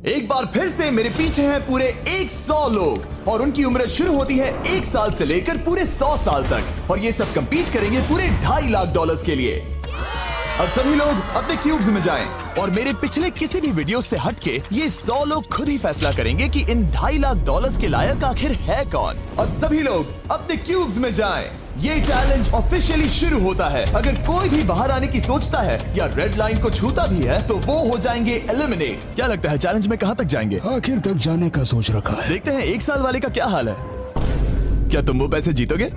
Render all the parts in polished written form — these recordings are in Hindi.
एक बार फिर से मेरे पीछे हैं पूरे 100 लोग और उनकी उम्र शुरू होती है 1 साल से लेकर पूरे 100 साल तक और ये सब कंपीट करेंगे पूरे $2.5 लाख के लिए। अब सभी लोग अपने क्यूब्स में जाएं और मेरे पिछले किसी भी वीडियो से हटके ये 100 लोग खुद ही फैसला करेंगे कि इन $2.5 लाख के लायक आखिर है कौन। अब सभी लोग अपने क्यूब्स में जाएं। ये चैलेंज ऑफिशियली शुरू होता है। अगर कोई भी बाहर आने की सोचता है या रेड लाइन को छूता भी है तो वो हो जाएंगे एलिमिनेट। क्या लगता है चैलेंज में कहाँ तक जाएंगे? आखिर तक जाने का सोच रखा है। देखते हैं 1 साल वाले का क्या हाल है। क्या तुम वो पैसे जीतोगे?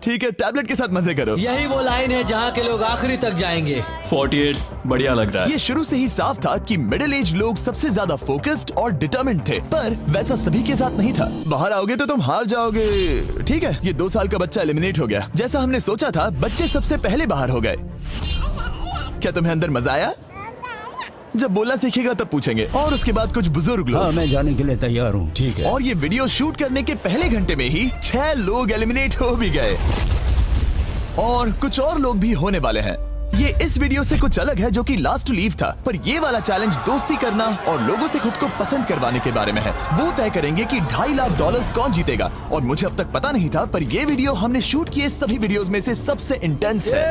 ठीक है, टैबलेट के साथ मजे करो। यही वो लाइन है जहाँ के लोग आखिरी तक जाएंगे। 48 बढ़िया लग रहा है। ये शुरू से ही साफ था कि मिडिल एज लोग सबसे ज्यादा फोकस्ड और डिटरमिन्ड थे, पर वैसा सभी के साथ नहीं था। बाहर आओगे तो तुम हार जाओगे। ठीक है, ये 2 साल का बच्चा एलिमिनेट हो गया। जैसा हमने सोचा था, बच्चे सबसे पहले बाहर हो गए। क्या तुम्हें अंदर मजा आया? जब बोलना सीखेगा तब पूछेंगे। और उसके बाद कुछ बुजुर्ग लोग। हाँ, मैं जाने के लिए तैयार हूँ। ठीक है। और ये वीडियो शूट करने के पहले घंटे में ही 6 लोग एलिमिनेट हो भी गए और कुछ और लोग भी होने वाले हैं। ये इस वीडियो से कुछ अलग है जो कि लास्ट टू लीव था, पर ये वाला चैलेंज दोस्ती करना और लोगों से खुद को पसंद करवाने के बारे में है। वो तय करेंगे कि $2.5 लाख कौन जीतेगा और मुझे अब तक पता नहीं था, पर ये वीडियो हमने शूट किए सभी वीडियोस में से सबसे इंटेंस है।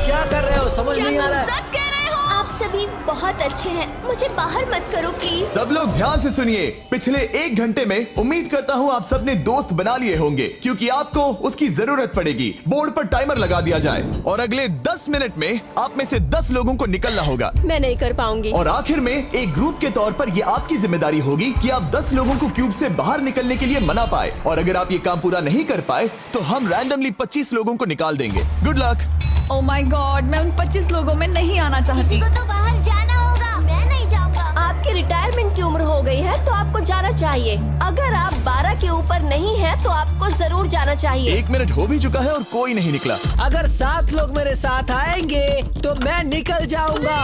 क्या कर रहे हो? समझ नहीं आ रहा है। सच कह रहे हो? आप सभी बहुत अच्छे हैं, मुझे बाहर मत करो प्लीज। सब लोग ध्यान से सुनिए। पिछले 1 घंटे में उम्मीद करता हूँ आप सबने दोस्त बना लिए होंगे, क्योंकि आपको उसकी जरूरत पड़ेगी। बोर्ड पर टाइमर लगा दिया जाए और अगले 10 मिनट में आप में से 10 लोगों को निकलना होगा। मैं नहीं कर पाऊंगी। और आखिर में एक ग्रुप के तौर पर ये आपकी जिम्मेदारी होगी कि आप 10 लोगों को क्यूब से बाहर निकलने के लिए मना पाए। और अगर आप ये काम पूरा नहीं कर पाए तो हम रैंडमली 25 लोगों को निकाल देंगे। Good luck. Oh my God, मैं उन 25 लोगों में नहीं आना चाहती। किसी को तो बाहर जाना होगा। मैं नहीं जाऊंगा। आपकी रिटायरमेंट की उम्र हो गई है तो आपको जाना चाहिए। अगर आप 12 के ऊपर नहीं है तो आपको जरूर जाना चाहिए। 1 मिनट हो भी चुका है और कोई नहीं निकला। अगर 7 लोग मेरे साथ आएंगे तो मैं निकल जाऊंगा।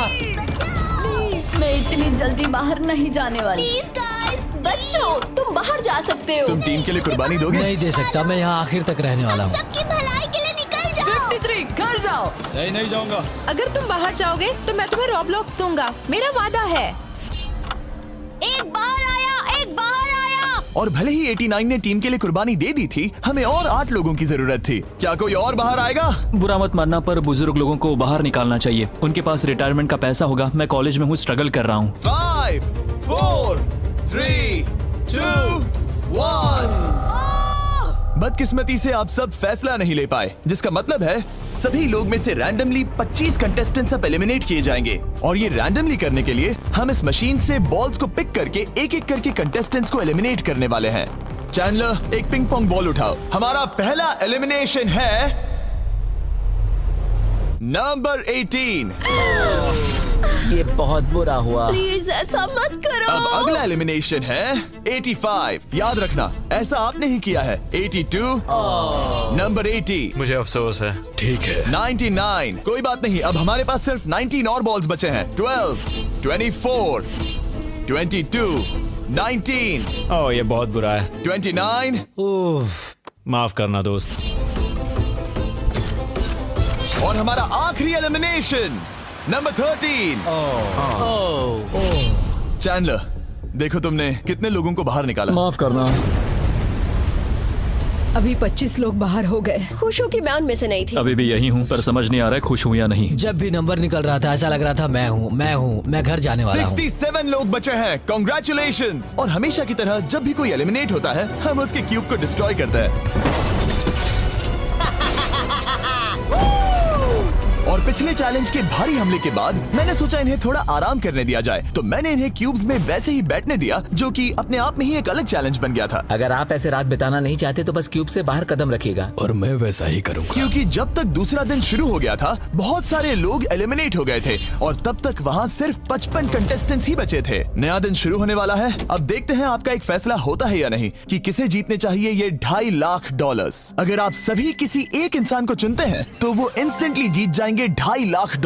मैं इतनी जल्दी बाहर नहीं जाने वाली। प्लीज गाइस, बच्चों तुम बाहर जा सकते हो। तुम टीम के लिए कुर्बानी दोगे? नहीं दे सकता, मैं यहाँ आखिर तक रहने वाला हूँ। सबकी भलाई के लिए निकल जाओ। 53 घर जाओ। नहीं जाऊंगा। अगर तुम बाहर जाओगे तो मैं तुम्हें रॉब्लॉक्स दूंगा, मेरा वादा है। एक बाहर आया, एक बाहर आया। और भले ही 89 ने टीम के लिए कुर्बानी दे दी थी, हमें और 8 लोगों की जरूरत थी। क्या कोई और बाहर आएगा? बुरा मत मानना, पर बुजुर्ग लोगों को बाहर निकालना चाहिए। उनके पास रिटायरमेंट का पैसा होगा। मैं कॉलेज में हूँ, स्ट्रगल कर रहा हूँ। 5, 4, 3, 2, 1। बदकिस्मती से आप सब फैसला नहीं ले पाए, जिसका मतलब है सभी लोग में से रैंडमली 25 कंटेस्टेंट्स अब एलिमिनेट किए जाएंगे। और ये रैंडमली करने के लिए हम इस मशीन से बॉल्स को पिक करके एक-एक करके कंटेस्टेंट्स को एलिमिनेट करने वाले हैं। चैंडलर, एक पिंग पोंग बॉल उठाओ। हमारा पहला एलिमिनेशन है नंबर 18। ये बहुत बुरा हुआ। प्लीज ऐसा मत करो। अब अगला एलिमिनेशन है 85। याद रखना, ऐसा आपने ही किया है। 82, नंबर 80, मुझे अफसोस है। ठीक है। 99, कोई बात नहीं, अब हमारे पास सिर्फ 19 और बॉल्स बचे हैं। 12, 24, 22, 19, ओह, ये बहुत बुरा है। 29, माफ करना दोस्त। और हमारा आखिरी एलिमिनेशन नंबर 13। चैंडलर, देखो तुमने कितने लोगों को बाहर निकाला। माफ करना। अभी 25 लोग बाहर हो गए। खुश हूँ कि मैं उनमें से नहीं थी। अभी भी यही हूँ, पर समझ नहीं आ रहा है खुश हूँ या नहीं। जब भी नंबर निकल रहा था ऐसा लग रहा था मैं घर जाने वाला हूँ। 67 लोग बचे हैं। कॉन्ग्रेचुलेशंस। और हमेशा की तरह जब भी कोई एलिमिनेट होता है, हम उसके क्यूब को डिस्ट्रॉय करते हैं। और पिछले चैलेंज के भारी हमले के बाद मैंने सोचा इन्हें थोड़ा आराम करने दिया जाए, तो मैंने इन्हें क्यूब्स में वैसे ही बैठने दिया, जो कि अपने आप में ही एक अलग चैलेंज बन गया था। अगर आप ऐसे रात बिताना नहीं चाहते तो बस क्यूब से बाहर कदम रखिएगा। और मैं वैसा ही करूँगा। क्योंकि जब तक दूसरा दिन शुरू हो गया था, बहुत सारे लोग एलिमिनेट हो गए थे और तब तक वहाँ सिर्फ 55 कंटेस्टेंट्स ही बचे थे। नया दिन शुरू होने वाला है। अब देखते हैं आपका एक फैसला होता है या नहीं कि किसे जीतने चाहिए ये $2.5 लाख। अगर आप सभी किसी एक इंसान को चुनते हैं तो वो इंस्टेंटली जीत जाएंगे $2.5 लाख।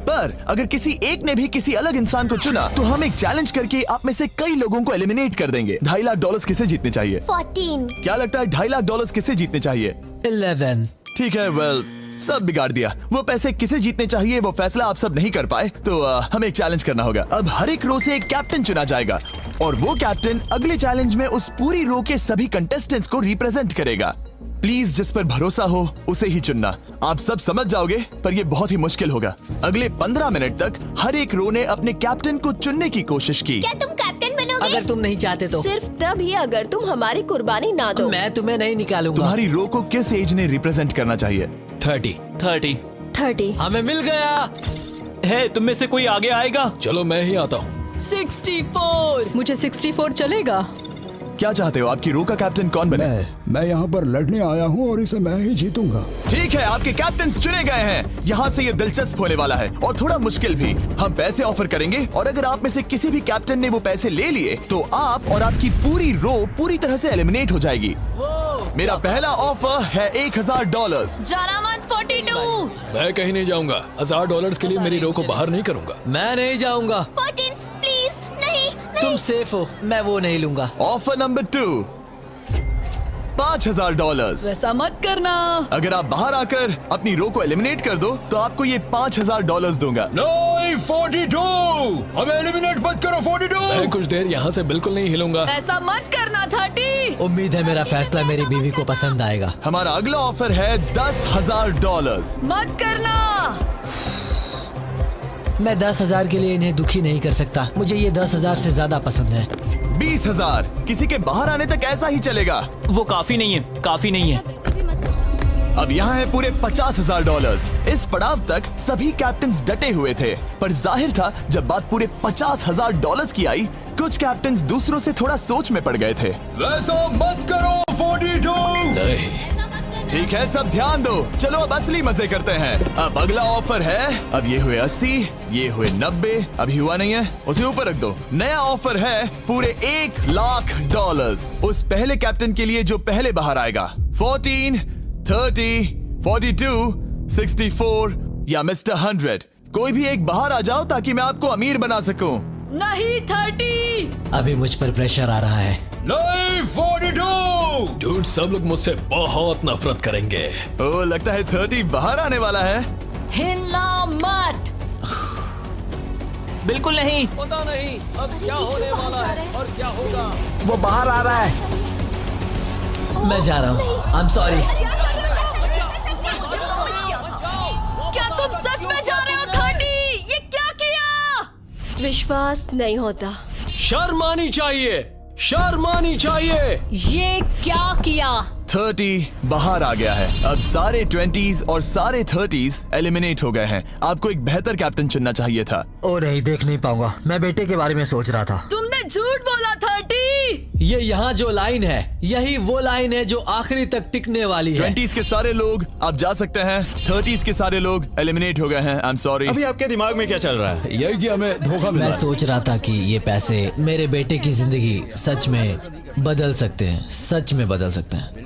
पर अगर किसी एक ने भी किसी अलग इंसान को चुना तो हम एक चैलेंज करके आप में से कई लोगों को एलिमिनेट कर देंगे। $2.5 लाख किसे जीतने चाहिए? 14। क्या लगता है $2.5 लाख किसे जीतने चाहिए? 11। ठीक है, वेल सब बिगाड़ दिया। वो पैसे किसे जीतने चाहिए वो फैसला आप सब नहीं कर पाए, तो हमें एक चैलेंज करना होगा। अब हर एक रो से एक कैप्टन चुना जाएगा और वो कैप्टन अगले चैलेंज में उस पूरी रो के सभी कंटेस्टेंट्स को रिप्रेजेंट करेगा। प्लीज जिस पर भरोसा हो उसे ही चुनना। आप सब समझ जाओगे, पर ये बहुत ही मुश्किल होगा। अगले 15 मिनट तक हर एक रो ने अपने कैप्टन को चुनने की कोशिश की। क्या तुम कैप्टन बनोगे? अगर तुम नहीं चाहते तो। सिर्फ तभी अगर तुम हमारी कुर्बानी ना दो। मैं तुम्हें नहीं निकालूंगा। तुम्हारी रो को किस एज ने रिप्रेजेंट करना चाहिए? 30। हमें मिल गया। है, तुम में से कोई आगे आएगा? चलो मैं ही आता हूँ। 64। मुझे 64 चलेगा। क्या चाहते हो, आपकी रो का कैप्टन कौन बने? मैं यहाँ पर लड़ने आया हूँ और इसे मैं ही जीतूंगा। ठीक है, आपके कैप्टन चुने गए हैं। यहाँ से ये दिलचस्प होने वाला है और थोड़ा मुश्किल भी। हम पैसे ऑफर करेंगे और अगर आप में से किसी भी कैप्टन ने वो पैसे ले लिए तो आप और आपकी पूरी रो पूरी तरह से एलिमिनेट हो जाएगी। मेरा पहला ऑफर है $1000। जाना मत 42। मैं कहीं नहीं जाऊंगा। $1000 के लिए मेरी रो को बाहर नहीं करूंगा। मैं नहीं जाऊंगा। 14 प्लीज नहीं। तुम सेफ हो, मैं वो नहीं लूंगा। Offer number 2, $5000। वैसा मत करना। अगर आप बाहर आकर अपनी रो को एलिमिनेट कर दो तो आपको ये $5000 दूंगा। नहीं, 42। हमें एलिमिनेट मत करो। 42। मैं कुछ देर यहाँ से बिल्कुल नहीं हिलूंगा। ऐसा मत करना 30। उम्मीद है मेरा फैसला मेरी बीवी को पसंद आएगा। हमारा अगला ऑफर है $10,000। मत करना। मैं 10,000 के लिए इन्हें दुखी नहीं कर सकता। मुझे ये 10,000 से ज्यादा पसंद है। 20,000। किसी के बाहर आने तक ऐसा ही चलेगा। वो काफी नहीं है, काफी नहीं है। अब यहाँ है पूरे $50,000। इस पड़ाव तक सभी कैप्टन्स डटे हुए थे, पर जाहिर था जब बात पूरे $50,000 की आई, कुछ कैप्टन्स दूसरों से थोड़ा सोच में पड़ गए थे। वैसा मत करो 42। नहीं। ठीक है, सब ध्यान दो। चलो अब असली मजे करते हैं। अब अगला ऑफर है, अब ये हुए 80, ये हुए 90, अभी हुआ नहीं है, उसे ऊपर रख दो। नया ऑफर है पूरे $1,00,000 उस पहले कैप्टन के लिए जो पहले बाहर आएगा। 14, 30, 42, 64 या मिस्टर 100। कोई भी एक बाहर आ जाओ ताकि मैं आपको अमीर बना सकूं। नहीं 30। अभी मुझ पर प्रेशर आ रहा है। नहीं 42। डूड, सब लोग मुझसे बहुत नफरत करेंगे। ओ, लगता है 30 बाहर आने वाला है। हिलना मत। बिल्कुल नहीं। पता नहीं अब क्या होने वाला है और क्या होगा। वो बाहर आ रहा है। मैं जा रहा हूँ। आई एम सॉरी। क्या तुम सच में जा रहे हो 30? ये क्या किया? विश्वास नहीं होता। शर्म आनी चाहिए, शर्म आनी चाहिए। ये क्या किया? 30 बाहर आ गया है। अब सारे 20s और सारे 30s एलिमिनेट हो गए हैं। आपको एक बेहतर कैप्टन चुनना चाहिए था। ओ नहीं, देख नहीं पाऊंगा। मैं बेटे के बारे में सोच रहा था। तुमने झूठ बोला 30। ये यहाँ जो लाइन है, यही वो लाइन है जो आखिरी तक टिकने वाली है। 20s के सारे लोग आप जा सकते हैं, 30s के सारे लोग एलिमिनेट हो गए हैं। आई एम सॉरी। अभी आपके दिमाग में क्या चल रहा है? यही कि हमें धोखा मिला। मैं सोच रहा था कि ये पैसे मेरे बेटे की जिंदगी सच में बदल सकते हैं, सच में बदल सकते हैं।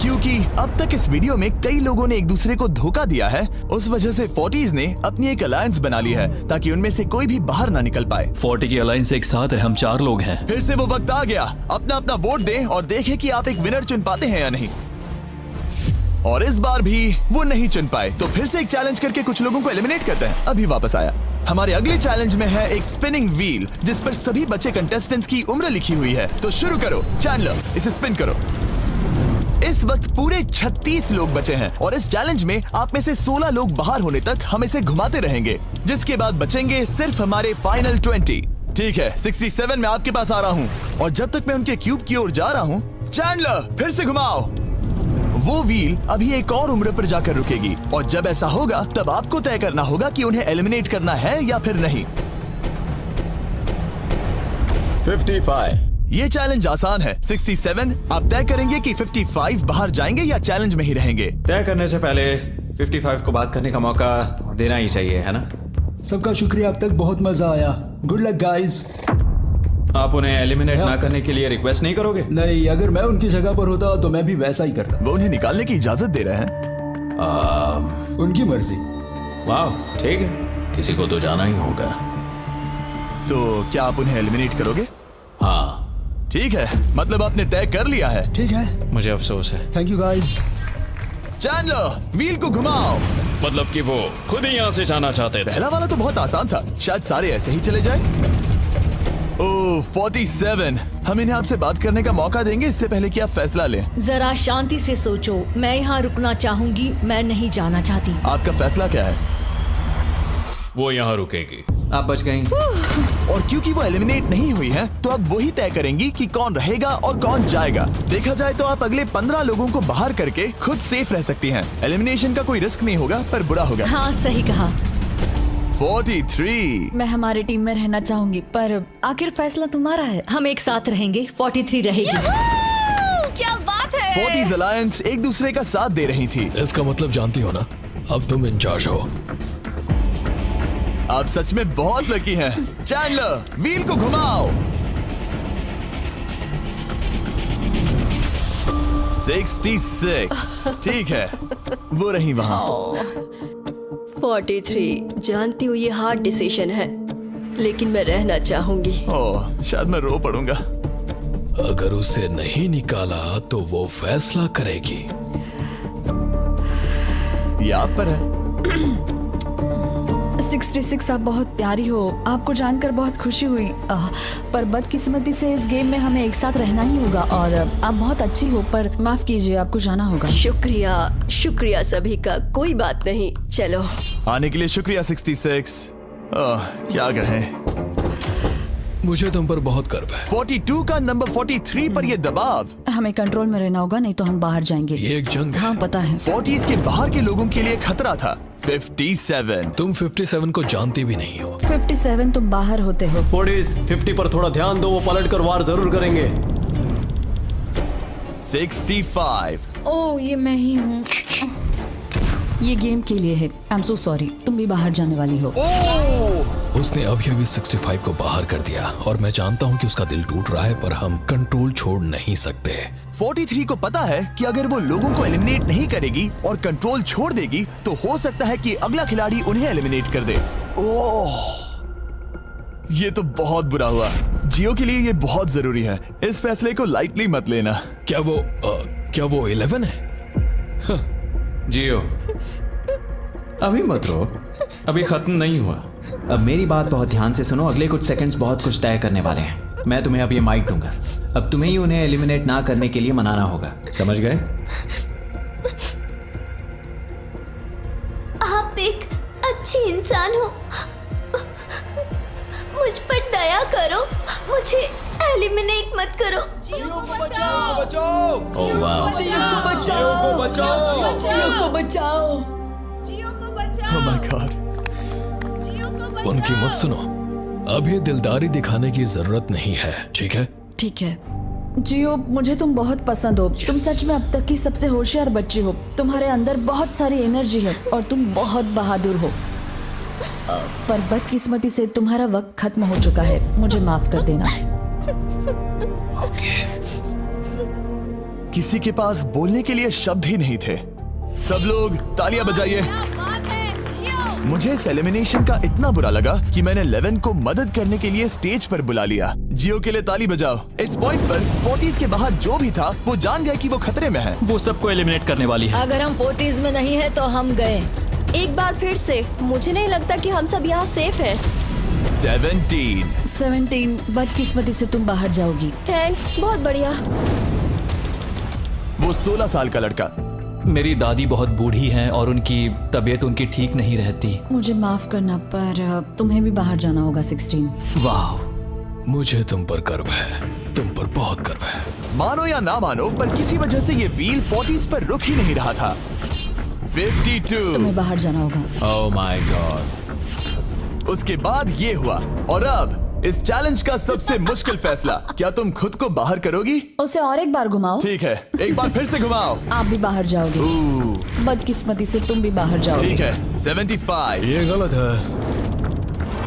क्योंकि अब तक इस वीडियो में कई लोगों ने एक दूसरे को धोखा दिया है, उस वजह से 40s ने अपनी एक अलायंस बना ली है ताकि उनमें से कोई भी बाहर ना निकल पाए। 40 की अलायंस एक साथ है, हम 4 लोग हैं। फिर से वो वक्त आ गया। अपना अपना वोट दें और देखें कि आप एक विनर चुन पाते हैं या नहीं। और इस बार भी वो नहीं चुन पाए, तो फिर से एक चैलेंज करके कुछ लोगों को एलिमिनेट करते हैं। अभी वापस आया। हमारे अगले चैलेंज में है एक स्पिनिंग व्हील जिस पर सभी बचे कंटेस्टेंट्स की उम्र लिखी हुई है। तो शुरू करो चैंडलर, इसे स्पिन करो। इस वक्त पूरे 36 लोग बचे हैं और इस चैलेंज में आप में से 16 लोग बाहर होने तक हम इसे घुमाते रहेंगे, जिसके बाद बचेंगे सिर्फ हमारे फाइनल 20। ठीक है, 67 में आपके पास आ रहा हूँ और जब तक मैं उनके क्यूब की ओर जा रहा हूँ, चैंडलर फिर से घुमाओ। वो व्हील अभी एक और उम्र पर जाकर रुकेगी और जब ऐसा होगा तब आपको तय करना होगा कि उन्हें एलिमिनेट करना है या फिर नहीं। 55। ये चैलेंज आसान है। 67 आप तय करेंगे कि 55 बाहर जाएंगे या चैलेंज में ही रहेंगे। तय करने से पहले 55 को बात करने का मौका देना ही चाहिए, है ना? सबका शुक्रिया, अब तक बहुत मजा आया। Good luck guys. आप उन्हें एलिमिनेट ना करने के लिए रिक्वेस्ट नहीं करोगे? नहीं, अगर मैं उनकी जगह पर होता तो मैं भी वैसा ही करता। वो उन्हें निकालने की इजाजत दे रहे हैं। उनकी मर्जी। वाह, ठीक है। किसी को तो जाना ही होगा। तो क्या आप उन्हें एलिमिनेट करोगे? हाँ। ठीक है, मतलब आपने तय कर लिया है। ठीक है, मुझे अफसोस है। Thank you guys. Chandler wheel को घुमाओ। मतलब कि वो खुद ही यहाँ से जाना चाहते थे। पहला वाला तो बहुत आसान था, शायद सारे ऐसे ही चले जाए। ओह 47, हम इन्हें आपसे बात करने का मौका देंगे इससे पहले कि आप फैसला लें। जरा शांति से सोचो, मैं यहाँ रुकना चाहूंगी, मैं नहीं जाना चाहती। आपका फैसला क्या है? वो यहाँ रुकेगी। आप बच गई। और क्योंकि वो एलिमिनेट नहीं हुई है तो अब वही तय करेंगी कि कौन रहेगा और कौन जाएगा। देखा जाए तो आप अगले 15 लोगों को बाहर करके खुद सेफ रह सकती हैं। एलिमिनेशन का कोई रिस्क नहीं होगा पर बुरा होगा। हाँ सही कहा। 43। मैं हमारे टीम में रहना चाहूंगी, पर आखिर फैसला तुम्हारा है। हम एक साथ रहेंगे। 43 रहेगी। क्या बात है। 40s अलायंस एक दूसरे का साथ दे रही थी। इसका मतलब जानती हो ना, अब तुम इंचार्ज हो। आप सच में बहुत लकी हैं। चैंडलर व्हील को घुमाओ। 66। ठीक है, वो रही वहाँ। 43। जानती हूँ ये हार्ड डिसीजन है, लेकिन मैं रहना चाहूंगी। ओह शायद मैं रो पड़ूंगा। अगर उसे नहीं निकाला तो वो फैसला करेगी। ये आप पर है। 66 आप बहुत प्यारी हो, आपको जानकर बहुत खुशी हुई। पर बदकिस्मती से इस गेम में हमें एक साथ रहना ही होगा। और आप बहुत अच्छी हो, पर माफ कीजिए, आपको जाना होगा। शुक्रिया, शुक्रिया सभी का। कोई बात नहीं, चलो। आने के लिए शुक्रिया 66। क्या कहें। मुझे तुम पर बहुत गर्व है। 42 का नंबर 43 पर ये दबाव। हमें कंट्रोल में रहना होगा, नहीं तो हम बाहर जाएंगे। ये एक जंग है। हाँ पता है। 40s के बाहर के लोगों के लिए खतरा था। 57। तुम 57 को जानती भी नहीं हो। 57 तुम बाहर होते हो। 40s 50 पर थोड़ा ध्यान दो, वो पलट कर वार जरूर करेंगे। 65। ओह ये मैं ही हूँ। ये गेम के लिए है। आई एम सो सॉरी, तुम भी बाहर जाने वाली हो। उसने अभी 65 को बाहर कर दिया और मैं जानता हूँ कि उसका दिल टूट रहा है, पर हम कंट्रोल छोड़ नहीं सकते। 43 को पता है कि अगर वो लोगों को एलिमिनेट नहीं करेगी और कंट्रोल छोड़ देगी तो हो सकता है कि अगला खिलाड़ी उन्हें एलिमिनेट कर दे। ओह ये तो बहुत बुरा हुआ। जियो के लिए ये बहुत जरूरी है। इस फैसले को लाइटली मत लेना। क्या वो 11 है? जियो अभी मत रो, अभी खत्म नहीं हुआ। अब मेरी बात बहुत ध्यान से सुनो, अगले कुछ सेकंड्स बहुत कुछ तय करने वाले हैं। मैं तुम्हें अब ये माइक दूंगा, अब तुम्हें ही उन्हें एलिमिनेट ना करने के लिए मनाना होगा, समझ गए? आप एक अच्छी इंसान हो, मुझ पर दया करो, मुझे एलिमिनेट मत करो। जियो को बचाओ। ओह वाह। जियो को बचाओ। जियो को बचाओ। Oh my God। उनकी मत सुनो, अभी दिलदारी दिखाने की जरूरत नहीं है, ठीक है? ठीक है। जियो मुझे तुम बहुत पसंद हो। तुम सच में अब तक की सबसे होशियार बच्ची हो। तुम्हारे अंदर बहुत सारी एनर्जी है और तुम बहुत बहादुर हो। पर बदकिस्मती से तुम्हारा वक्त खत्म हो चुका है, मुझे माफ कर देना। किसी के पास बोलने के लिए शब्द ही नहीं थे। सब लोग तालियां बजाइए। मुझे इस एलिमिनेशन का इतना बुरा लगा कि मैंने 11 को मदद करने के लिए स्टेज पर बुला लिया। जियो के लिए ताली बजाओ। इस पॉइंट पर 40s के बाहर जो भी था वो जान गया कि वो खतरे में है। वो सबको एलिमिनेट करने वाली है। अगर हम 40s में नहीं है तो हम गए। एक बार फिर से, मुझे नहीं लगता कि हम सब यहाँ सेफ हैं। 17। बदकिस्मती से तुम बाहर जाओगी। थैंक्स, बहुत बढ़िया। वो 16 साल का लड़का। मेरी दादी बहुत बूढ़ी हैं और उनकी तबीयत उनकी ठीक नहीं रहती। मुझे माफ करना, पर तुम्हें भी बाहर जाना होगा। 16। वाह, मुझे तुम पर गर्व है, तुम पर बहुत गर्व है। मानो या ना मानो, पर किसी वजह से ये व्हील 40s पर रुक ही नहीं रहा था। 52। तुम्हें बाहर जाना होगा। ओह माय गॉड। उसके बाद ये हुआ और अब इस चैलेंज का सबसे मुश्किल फैसला। क्या तुम खुद को बाहर करोगी? उसे और एक बार घुमाओ। ठीक है, एक बार फिर से घुमाओ। आप भी बाहर जाओगे। बदकिस्मती से तुम भी बाहर जाओगे। ठीक है। 75। ये गलत है।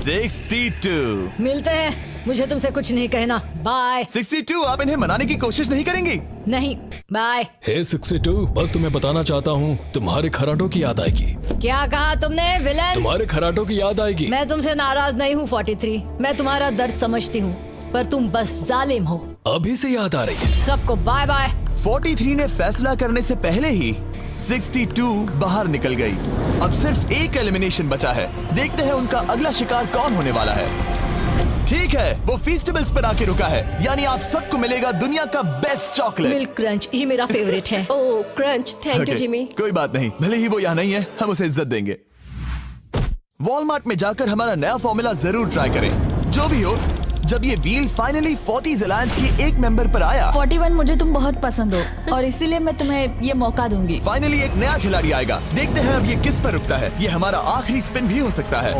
62। मिलते हैं, मुझे तुमसे कुछ नहीं कहना। बाय। 62। आप इन्हें मनाने की कोशिश नहीं करेंगी? नहीं, बाय। हे 62, बस तुम्हें बताना चाहता हूँ, तुम्हारे खराटों की याद आएगी। क्या कहा तुमने विलन? तुम्हारे खराटों की याद आएगी। मैं तुमसे नाराज नहीं हूँ 43। मैं तुम्हारा दर्द समझती हूँ, पर तुम बस जालिम हो। अभी से याद आ रही है। सबको बाय बाय। 43 ने फैसला करने से पहले ही 62 बाहर निकल गई। अब सिर्फ एक एलिमिनेशन बचा है। देखते हैं उनका अगला शिकार कौन होने वाला है। ठीक है, वो फीस्टेबल्स पर आके रुका है, यानी आप सबको मिलेगा दुनिया का बेस्ट चॉकलेट। मिल्क क्रंच, ये मेरा फेवरेट है। ओह क्रंच, थैंक यू जिमी। कोई बात नहीं, भले ही वो यहाँ नहीं है, हम उसे इज्जत देंगे। वॉलमार्ट में जाकर हमारा नया फॉर्मूला जरूर ट्राई करें। जो भी हो, जब ये व्हील फाइनली 40s अलायंस के एक मेंबर पर आया। 41 मुझे तुम बहुत पसंद हो और इसीलिए मैं तुम्हें ये मौका दूंगी। फाइनली एक नया खिलाड़ी आएगा। देखते हैं अब ये किस पर रुकता है। ये हमारा आखिरी स्पिन भी हो सकता है।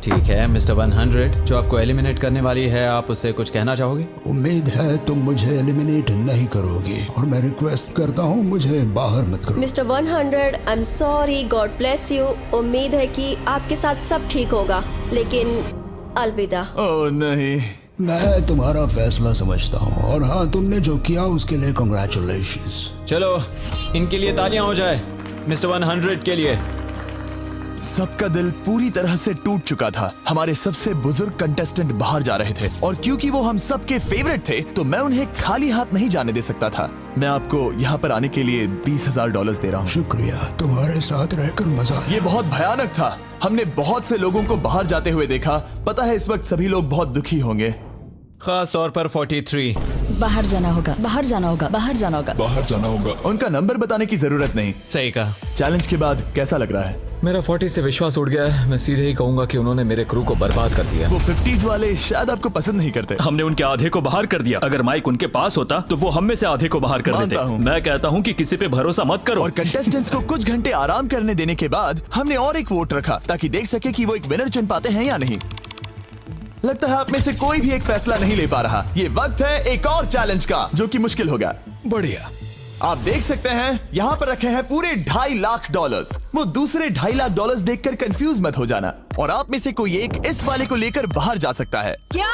ठीक है मिस्टर 100, जो आपको एलिमिनेट करने वाली है, आप उससे कुछ कहना चाहोगे? उम्मीद है तुम मुझे एलिमिनेट नहीं करोगे और मैं रिक्वेस्ट करता हूँ मुझे बाहर मत करो। Mister 100, I am sorry, God bless you. उम्मीद है कि आपके साथ सब ठीक होगा, लेकिन अलविदा। ओह नहीं, मैं तुम्हारा फैसला समझता हूँ और हाँ, तुमने जो किया उसके लिए कांग्रेचुलेशंस। चलो इनके लिए तालियां हो जाए, मिस्टर 100 के लिए। सबका दिल पूरी तरह से टूट चुका था। हमारे सबसे बुजुर्ग कंटेस्टेंट बाहर जा रहे थे और क्योंकि वो हम सबके फेवरेट थे तो मैं उन्हें खाली हाथ नहीं जाने दे सकता था। मैं आपको यहाँ पर आने के लिए $20,000 दे रहा हूँ। शुक्रिया, तुम्हारे साथ रहकर मजा आया। ये बहुत भयानक था। हमने बहुत से लोगों को बाहर जाते हुए देखा। पता है इस वक्त सभी लोग बहुत दुखी होंगे, खास तौर पर 43। बाहर जाना होगा, बाहर जाना होगा, बाहर जाना होगा, बाहर जाना होगा। उनका नंबर बताने की जरूरत नहीं। सही कहा। चैलेंज के बाद कैसा लग रहा है? मेरा 40 से विश्वास उड़ गया है। मैं सीधे ही कहूंगा कि उन्होंने मेरे क्रू को बर्बाद कर दिया। वो 50s वाले शायद आपको पसंद नहीं करते। हमने उनके आधे को बाहर कर दिया। अगर माइक उनके पास होता तो वो हम में से आधे को बाहर कर मानता देते। हूं। मैं कहता हूं कि किसी पे भरोसा मत करो। और कंटेस्टेंट्स को कुछ घंटे आराम करने देने के बाद हमने और एक वोट रखा ताकि देख सके कि वो एक विनर चुन पाते हैं या नहीं। लगता है आप में से कोई भी एक फैसला नहीं ले पा रहा। ये वक्त है एक और चैलेंज का, जो कि मुश्किल होगा। बढ़िया। आप देख सकते हैं यहाँ पर रखे हैं पूरे $2.5 लाख। वो दूसरे $2.5 लाख देखकर कंफ्यूज मत हो जाना। और आप में से कोई एक इस वाले को लेकर बाहर जा सकता है। क्या?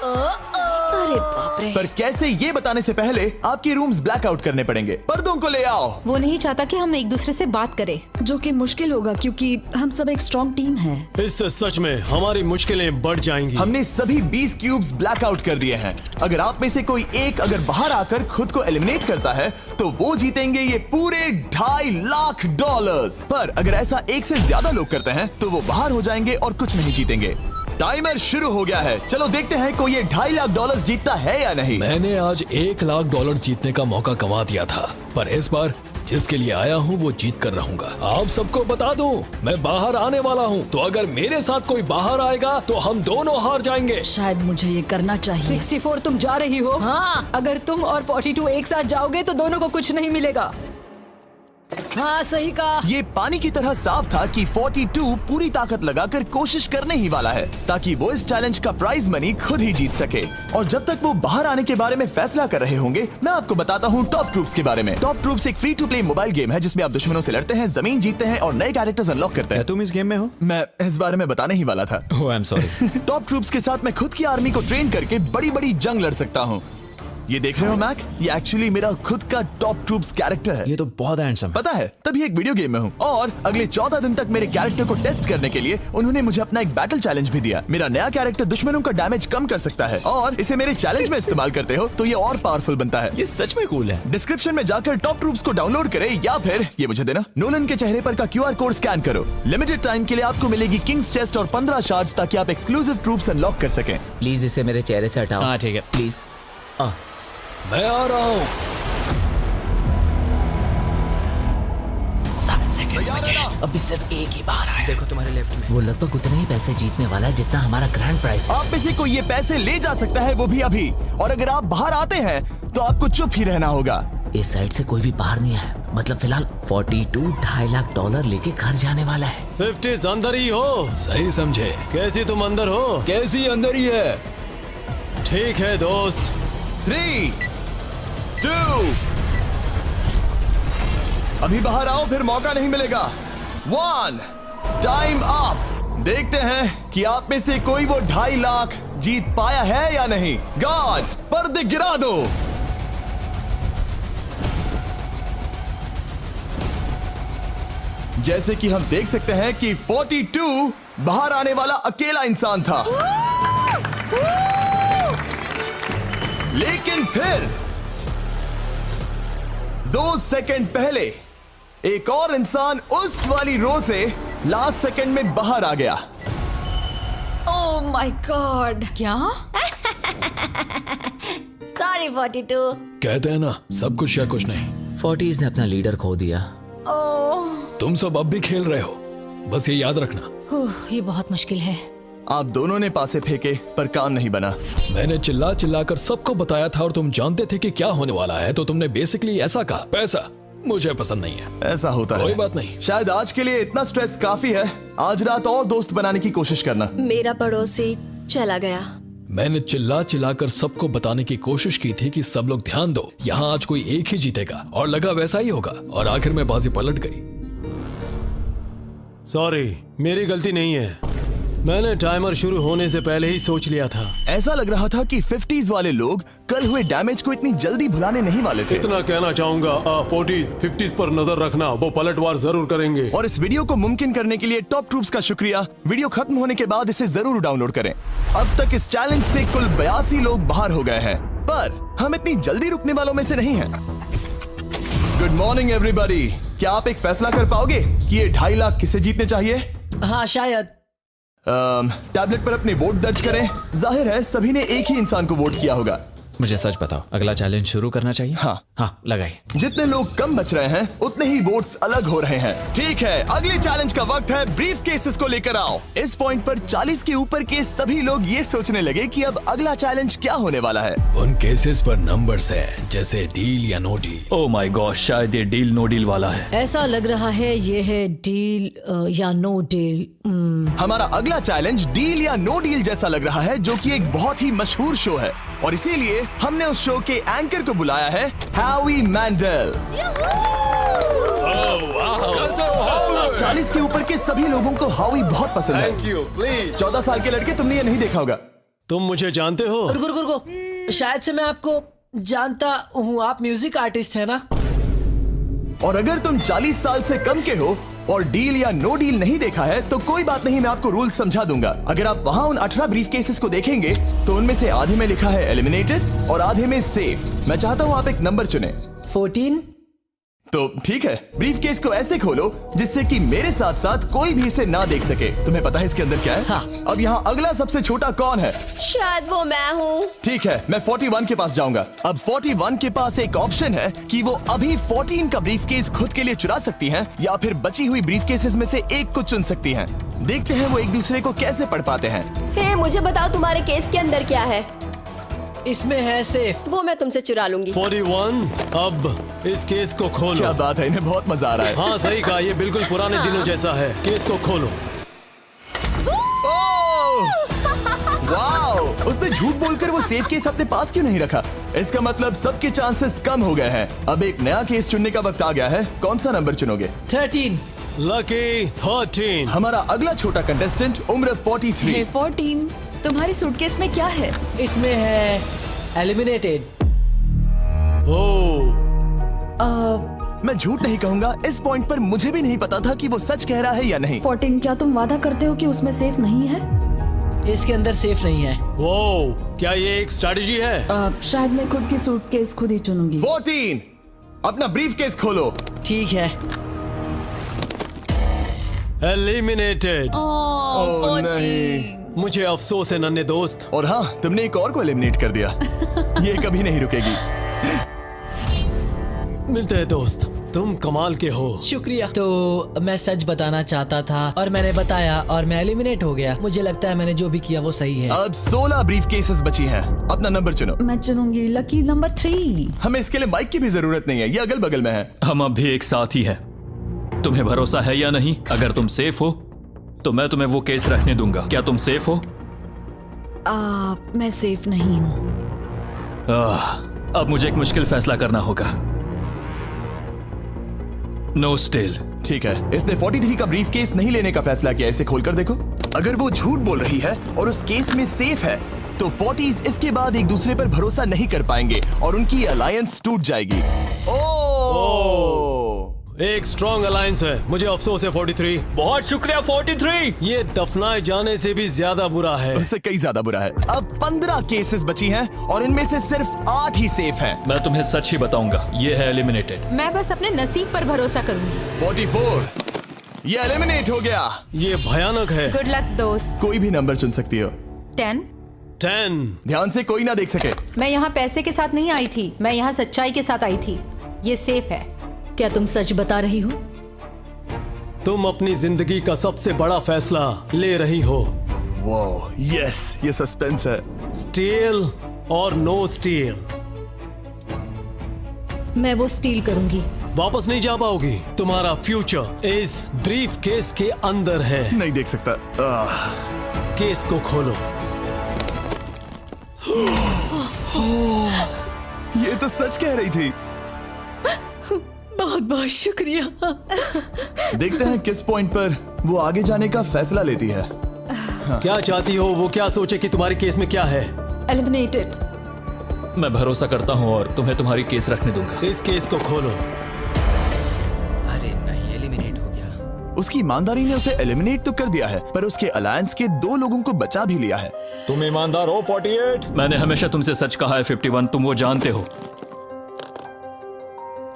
अरे बाप रे। पर कैसे, ये बताने से पहले आपके रूम्स ब्लैकआउट करने पड़ेंगे। पर्दों को ले आओ। वो नहीं चाहता कि हम एक दूसरे से बात करें, जो कि मुश्किल होगा क्योंकि हम सब एक स्ट्रॉन्ग टीम है। इससे सच में हमारी मुश्किलें बढ़ जाएंगी। हमने सभी 20 क्यूब्स ब्लैकआउट कर दिए हैं। अगर आप में से कोई एक अगर बाहर आकर खुद को एलिमिनेट करता है तो वो जीतेंगे ये पूरे $2.5 लाख। पर अगर ऐसा एक से ज्यादा लोग करते हैं तो वो बाहर हो जाएंगे और कुछ नहीं जीतेंगे। टाइमर शुरू हो गया है। चलो देखते हैं कोई ये $2.5 लाख जीतता है या नहीं। मैंने आज $1 लाख जीतने का मौका गंवा दिया था, पर इस बार जिसके लिए आया हूँ वो जीत कर रहूंगा। आप सबको बता दूं, मैं बाहर आने वाला हूँ, तो अगर मेरे साथ कोई बाहर आएगा तो हम दोनों हार जाएंगे। शायद मुझे ये करना चाहिए। 64 तुम जा रही हो? हाँ। अगर तुम और 42 एक साथ जाओगे तो दोनों को कुछ नहीं मिलेगा। हाँ सही कहा। ये पानी की तरह साफ था कि 42 पूरी ताकत लगाकर कोशिश करने ही वाला है ताकि वो इस चैलेंज का प्राइज मनी खुद ही जीत सके। और जब तक वो बाहर आने के बारे में फैसला कर रहे होंगे, मैं आपको बताता हूँ टॉप ट्रूप्स के बारे में। टॉप ट्रूप्स एक free to play mobile game है जिसमें आप दुश्मनों से लड़ते हैं, जमीन जीतते हैं और नए कैरेक्टर्स अनलॉक करते हैं। तुम इस गेम में हो? मैं इस बारे में बताने ही वाला था। Oh I am sorry. Top troops के साथ मैं खुद की आर्मी को ट्रेन करके बड़ी बड़ी जंग लड़ सकता हूँ। ये देख रहे हो मैक, ये एक्चुअली मेरा खुद का टॉप ट्रूप्स कैरेक्टर है। ये तो बहुत हैंडसम। पता है, तभी एक वीडियो गेम में हूँ। और अगले 14 दिन तक मेरे कैरेक्टर को टेस्ट करने के लिए उन्होंने मुझे अपना एक बैटल चैलेंज भी दिया। मेरा नया कैरेक्टर दुश्मनों का डैमेज कम कर सकता है और इसे मेरे चैलेंज में इस्तेमाल करते हो तो ये और पावरफुल बनता है। ये सच में कूल है। डिस्क्रिप्शन में जाकर टॉप ट्रूप्स को डाउनलोड करें या फिर ये मुझे देना, नोलन के चेहरे पर का QR कोड स्कैन करो। लिमिटेड टाइम के लिए आपको मिलेगी किंग्स चेस्ट और 15 शार्ड्स ताकि आप एक्सक्लूसिव ट्रूप्स अनलॉक कर सकें। प्लीज इसे मेरे चेहरे से हटाओ। हाँ ठीक है। प्लीज। मैं आ रहा हूँ। 7 सेकंड बचे, अभी सिर्फ एक ही बाहर आया। देखो तुम्हारे लेफ्ट में। वो लगभग उतने ही पैसे जीतने वाला है जितना हमारा ग्रैंड प्राइस है। आप में से कोई ये पैसे ले जा सकता है, वो भी अभी। और अगर आप बाहर आते हैं तो आपको चुप ही रहना होगा। इस साइड से कोई भी बाहर नहीं आया, मतलब फिलहाल 42 $2.5 लाख लेके घर जाने वाला है। 50 अंदर ही हो। सही समझे। कैसी तुम अंदर हो? कैसी अंदर ही है। ठीक है दोस्त। 3, 2, अभी बाहर आओ, फिर मौका नहीं मिलेगा। 1, टाइम अप। देखते हैं कि आप में से कोई वो $2.5 लाख जीत पाया है या नहीं। गार्ड्स, पर्दे गिरा दो। जैसे कि हम देख सकते हैं कि 42 बाहर आने वाला अकेला इंसान था, लेकिन फिर 2 सेकंड पहले एक और इंसान उस वाली रो से लास्ट सेकंड में बाहर आ गया। ओह माय गॉड। क्या? सॉरी 42। कहते हैं ना, सब कुछ या कुछ नहीं। 40s ने अपना लीडर खो दिया। तुम सब अब भी खेल रहे हो, बस ये याद रखना। ये बहुत मुश्किल है। आप दोनों ने पासे फेंके पर काम नहीं बना। मैंने चिल्ला चिल्ला कर सबको बताया था और तुम जानते थे कि क्या होने वाला है, तो तुमने बेसिकली ऐसा कहा, पैसा मुझे पसंद नहीं है। ऐसा होता है। कोई बात नहीं। शायद आज के लिए इतना स्ट्रेस काफी है। आज रात और दोस्त बनाने की कोशिश करना। मेरा पड़ोसी चला गया। मैंने चिल्ला चिल्ला कर सबको बताने की कोशिश की थी कि सब लोग ध्यान दो, यहाँ आज कोई एक ही जीतेगा, और लगा वैसा ही होगा, और आखिर में बाजी पलट गई। सॉरी, मेरी गलती नहीं है। मैंने टाइमर शुरू होने से पहले ही सोच लिया था। ऐसा लग रहा था कि 50s वाले लोग कल हुए डैमेज को इतनी जल्दी भुलाने नहीं वाले थे। इतना कहना चाहूंगा, 40s 50s पर नजर रखना, वो पलटवार जरूर करेंगे। और इस वीडियो को मुमकिन करने के लिए टॉप ट्रूप्स का शुक्रिया। वीडियो खत्म होने के बाद इसे जरूर डाउनलोड करें। अब तक इस चैलेंज से कुल 82 लोग बाहर हो गए हैं, पर हम इतनी जल्दी रुकने वालों में से नहीं हैं। Good morning everybody. क्या आप एक फैसला कर पाओगे कि ये 2.5 लाख किसे जीतने चाहिए? हाँ शायद। टैबलेट पर अपने वोट दर्ज करें। जाहिर है सभी ने एक ही इंसान को वोट किया होगा। मुझे सच बताओ, अगला चैलेंज शुरू करना चाहिए? हाँ लगाइए। जितने लोग कम बच रहे हैं उतने ही वोट्स अलग हो रहे हैं। ठीक है, अगले चैलेंज का वक्त है। ब्रीफ केसेस को लेकर आओ। इस पॉइंट पर 40 के ऊपर के सभी लोग ये सोचने लगे कि अब अगला चैलेंज क्या होने वाला है। उन केसेस पर नंबर्स हैं, जैसे डील या no deal. Oh my God, शायद ये डील नो डील वाला है। ऐसा लग रहा है ये है डील या नो डील। हमारा अगला चैलेंज डील या नो डील जैसा लग रहा है, जो कि एक बहुत ही मशहूर शो है, और इसीलिए हमने उस शो के एंकर को बुलाया है, हावी मैंडल। 40 के ऊपर के सभी लोगों को हावी बहुत पसंद है। Thank you, please। 14 साल के लड़के, तुमने ये नहीं देखा होगा। तुम मुझे जानते हो? रुको, शायद से मैं आपको जानता हूँ। आप म्यूजिक आर्टिस्ट है ना? और अगर तुम 40 साल से कम के हो और डील या नो डील नहीं देखा है तो कोई बात नहीं, मैं आपको रूल समझा दूंगा। अगर आप वहां उन 18 ब्रीफ केसेस को देखेंगे तो उनमें से आधे में लिखा है एलिमिनेटेड और आधे में सेफ। मैं चाहता हूं आप एक नंबर चुने। 14। तो ठीक है, ब्रीफ केस को ऐसे खोलो जिससे कि मेरे साथ साथ कोई भी इसे ना देख सके। तुम्हें पता है इसके अंदर क्या है? हाँ। अब यहाँ अगला सबसे छोटा कौन है? शायद वो मैं हूँ। ठीक है, मैं 41 के पास जाऊंगा। अब 41 के पास एक ऑप्शन है कि वो अभी 14 का ब्रीफ केस खुद के लिए चुरा सकती हैं, या फिर बची हुई ब्रीफ केसेस में से एक को चुन सकती हैं। देखते हैं वो एक दूसरे को कैसे पढ़ पाते हैं। हे, मुझे बताओ तुम्हारे केस के अंदर क्या है? इसमें है सेफ। वो मैं तुमसे चुरा लूंगी। 41, अब इस केस को खोलो। क्या बात है, इन्हें बहुत मजा आ रहा है। हाँ सही कहा, ये बिल्कुल पुराने दिनों जैसा है। केस को खोलो। वाओ! उसने झूठ बोलकर वो सेफ केस अपने पास क्यों नहीं रखा? इसका मतलब सबके चांसेस कम हो गए हैं। अब एक नया केस चुनने का वक्त आ गया है। कौन सा नंबर चुनोगे? 13। लकी 13। हमारा अगला छोटा कंटेस्टेंट उम्र 43। हे 14, तुम्हारी सूटकेस में क्या है? इसमें है एलिमिनेटेड। मैं झूठ नहीं कहूंगा, इस पॉइंट पर मुझे भी नहीं पता था कि वो सच कह रहा है या नहीं। 14, क्या तुम वादा करते हो कि उसमें सेफ नहीं है? इसके अंदर सेफ नहीं है। वो क्या ये एक स्ट्रैटेजी है? शायद मैं खुद की सूटकेस खुद ही चुनूंगी। 14, अपना ब्रीफ केस खोलो। ठीक है। एलिमिनेटेड। ओह नहीं, मुझे अफसोस है नन्हे दोस्त। और हाँ, तुमने एक और को एलिमिनेट कर दिया। ये कभी नहीं रुकेगी। मिलते हैं दोस्त, तुम कमाल के हो। शुक्रिया। तो मैं सच बताना चाहता था और मैंने बताया और मैं एलिमिनेट हो गया। मुझे लगता है मैंने जो भी किया वो सही है। अब 16 ब्रीफ केसेस बची हैं। अपना नंबर चुनो। मैं चुनूंगी लकी नंबर 3। हमें इसके लिए माइक की भी जरूरत नहीं है, ये अगल बगल में है। हम अब भी एक साथ ही हैं। तुम्हें भरोसा है या नहीं? अगर तुम सेफ हो तो मैं तुम्हें वो केस रखने दूंगा। क्या तुम सेफ हो? मैं सेफ नहीं हूँ। अब मुझे एक मुश्किल फैसला करना होगा। Know still. ठीक है, इसने 43 का ब्रीफ केस नहीं लेने का फैसला किया। इसे खोलकर देखो। अगर वो झूठ बोल रही है और उस केस में सेफ है तो 40s इसके बाद एक दूसरे पर भरोसा नहीं कर पाएंगे और उनकी अलायंस टूट जाएगी। एक स्ट्रॉन्ग अलायंस है। मुझे अफसोस है 43। बहुत शुक्रिया 43। ये दफनाए जाने से भी ज्यादा बुरा है। उससे कई ज्यादा बुरा है। अब 15 केसेस बची हैं और इनमें से सिर्फ 8 ही सेफ हैं। मैं तुम्हें सच ही बताऊंगा, ये है एलिमिनेटेड। मैं बस अपने नसीब पर भरोसा करूंगी। 44, ये एलिमिनेट हो गया। ये भयानक है। गुड लक दोस्त। कोई भी नंबर चुन सकती हो। 10। ध्यान से कोई ना देख सके। मैं यहाँ पैसे के साथ नहीं आई थी, मैं यहाँ सच्चाई के साथ आई थी। ये सेफ है। क्या तुम सच बता रही हो? तुम अपनी जिंदगी का सबसे बड़ा फैसला ले रही हो। वो यस, ये सस्पेंस है। स्टील और नो स्टील। मैं वो स्टील करूंगी। वापस नहीं जा पाओगी। तुम्हारा फ्यूचर इस ब्रीफ केस के अंदर है। नहीं देख सकता। केस को खोलो। ये तो सच कह रही थी। बहुत बहुत शुक्रिया। देखते हैं किस पॉइंट पर वो आगे जाने का फैसला लेती है। क्या चाहती हो? वो क्या सोचे कि तुम्हारे केस में क्या है? एलिमिनेटेड। मैं भरोसा करता हूँ और तुम्हें तुम्हारी केस रखने दूंगा। इस केस को खोलो। अरे नहीं, एलिमिनेट हो गया। उसकी ईमानदारी ने उसे एलिमिनेट तो कर दिया है, पर उसके अलायंस के 2 लोगों को बचा भी लिया है। तुम ईमानदार हो 48। मैंने हमेशा तुमसे सच कहा है 51, तुम वो जानते हो।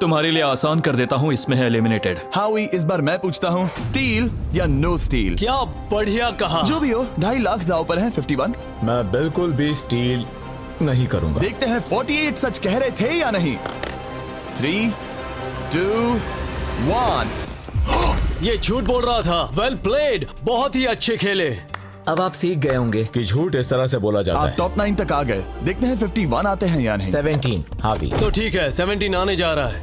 तुम्हारे लिए आसान कर देता हूँ, इसमें है एलिमिनेटेड। हावी, इस बार मैं पूछता हूँ, स्टील या नो स्टील? क्या बढ़िया कहा। जो भी हो, 2.5 लाख दांव पर है 51। मैं बिल्कुल भी स्टील नहीं करूंगा। देखते हैं 48 सच कह रहे थे या नहीं। 3, 2, 1। ये झूठ बोल रहा था। वेल प्लेड, बहुत ही अच्छे खेले। अब आप सीख गए होंगे कि झूठ इस तरह से बोला जाता आप है। टॉप 9 तक आ गए। देखते हैं 51 आते हैं या नहीं। 17 हावी। तो ठीक है, 17 आने जा रहा है।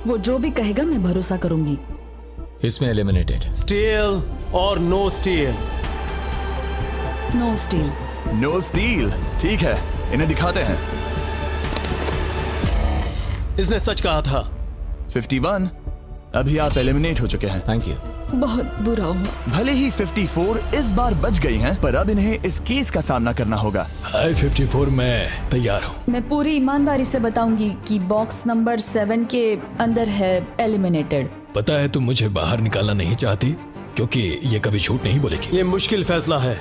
वो जो भी कहेगा मैं भरोसा करूंगी। इसमें एलिमिनेटेड। स्टील और no steal. No steal. No steal. ठीक है, इन्हें दिखाते हैं। इसने सच कहा था। 51, अभी आप एलिमिनेट हो चुके हैं। Thank you. बहुत बुरा हुआ। भले ही 54 इस बार बच गई हैं, पर अब इन्हें इस केस का सामना करना होगा। हाय 54, मैं तैयार हूँ। मैं पूरी ईमानदारी से बताऊंगी कि बॉक्स नंबर 7 के अंदर है एलिमिनेटेड। पता है तुम मुझे बाहर निकालना नहीं चाहती, क्योंकि ये कभी झूठ नहीं बोलेगी। ये मुश्किल फैसला है,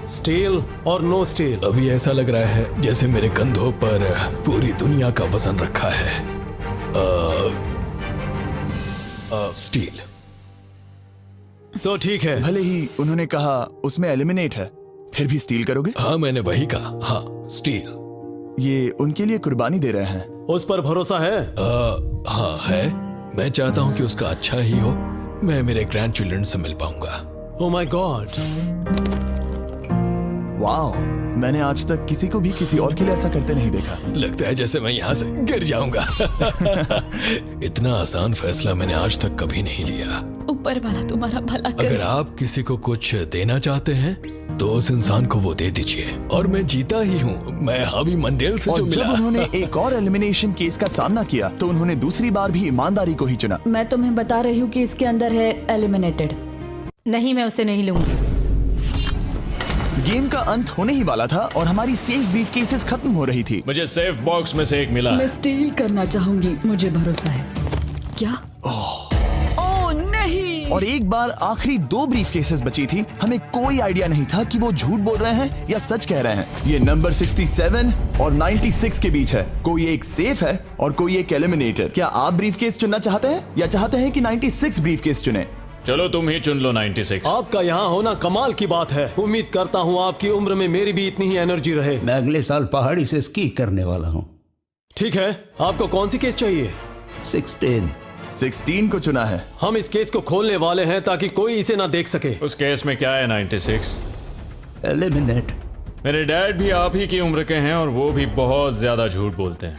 स्टील और नो स्टील। अभी ऐसा लग रहा है जैसे मेरे कंधों पर पूरी दुनिया का वजन रखा है। स्टील। तो ठीक है। भले ही उन्होंने कहा उसमें एलिमिनेट है, फिर भी स्टील करोगे? हाँ, मैंने वही कहा। हाँ, स्टील। ये उनके लिए कुर्बानी दे रहे हैं। उस पर भरोसा है? हाँ है। मैं चाहता हूँ कि उसका अच्छा ही हो। मैं मेरे ग्रैंड चिल्ड्रन से मिल पाऊंगा। ओह माय गॉड। वाओ, मैंने आज तक किसी को भी किसी और के लिए ऐसा करते नहीं देखा। लगता है जैसे मैं यहाँ से गिर जाऊंगा। इतना आसान फैसला मैंने आज तक कभी नहीं लिया। ऊपर वाला तुम्हारा भला करे। अगर आप किसी को कुछ देना चाहते हैं तो उस इंसान को वो दे दीजिए। और मैं जीता ही हूँ। मैं हावी मंडेल से और जो जब मिला। उन्होंने एक और एलिमिनेशन केस का सामना किया तो उन्होंने दूसरी बार भी ईमानदारी को ही चुना। मैं तुम्हें बता रही हूँ कि इसके अंदर है एलिमिनेटेड। नहीं, मैं उसे नहीं लूंगी। गेम का अंत होने ही वाला था और हमारी सेफ ब्रीफ केसेस खत्म हो रही थी। मुझे सेफ बॉक्स में से एक मिला। मैं स्टील करना चाहूंगी, मुझे भरोसा है। क्या? ओह नहीं। और एक बार आखिरी 2 ब्रीफ केसेस बची थी। हमें कोई आइडिया नहीं था कि वो झूठ बोल रहे हैं या सच कह रहे हैं। ये नंबर 67 और 96 के बीच है। कोई एक सेफ है और कोई एक एलिमिनेटेड। क्या आप ब्रीफ केस चुनना चाहते हैं या चाहते हैं कि 96 ब्रीफ केस चुने? चलो तुम ही चुन लो 96। आपका यहाँ होना कमाल की बात है। उम्मीद करता हूँ आपकी उम्र में मेरी भी इतनी ही एनर्जी रहे। मैं अगले साल पहाड़ी से स्की करने वाला हूँ। ठीक है, आपको कौन सी केस चाहिए? 16 को चुना है। हम इस केस को खोलने वाले हैं ताकि कोई इसे ना देख सके। उस केस में क्या है 96? एलिमिनेट। मेरे डैड भी आप ही की उम्र के हैं और वो भी बहुत ज्यादा झूठ बोलते हैं।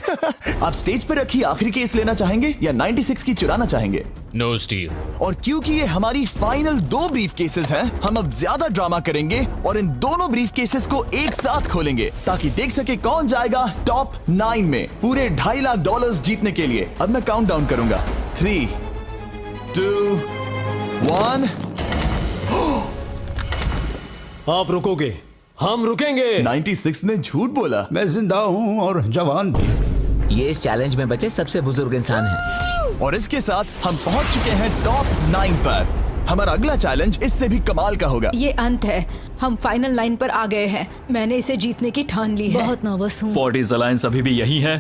आप स्टेज पर रखी आखिरी केस लेना चाहेंगे या 96 की चुराना चाहेंगे? No steal. और क्योंकि ये हमारी फाइनल 2 ब्रीफ केसेस हैं, हम अब ज्यादा ड्रामा करेंगे और इन दोनों ब्रीफ केसेस को एक साथ खोलेंगे ताकि देख सके कौन जाएगा टॉप 9 में पूरे $2.5 लाख जीतने के लिए। अब मैं काउंट डाउन करूंगा। 3, 2, 1। आप रुकोगे, हम रुकेंगे। 96 ने झूठ बोला। मैं जिंदा हूँ और जवान भी। ये इस चैलेंज में बचे सबसे बुजुर्ग इंसान है। और इसके साथ हम पहुंच चुके हैं टॉप 9 पर। हमारा अगला चैलेंज इससे भी कमाल का होगा। ये अंत है, हम फाइनल लाइन पर आ गए हैं। मैंने इसे जीतने की ठान ली है। बहुत नर्वस हूँ। 40s अलायंस अभी भी यही है।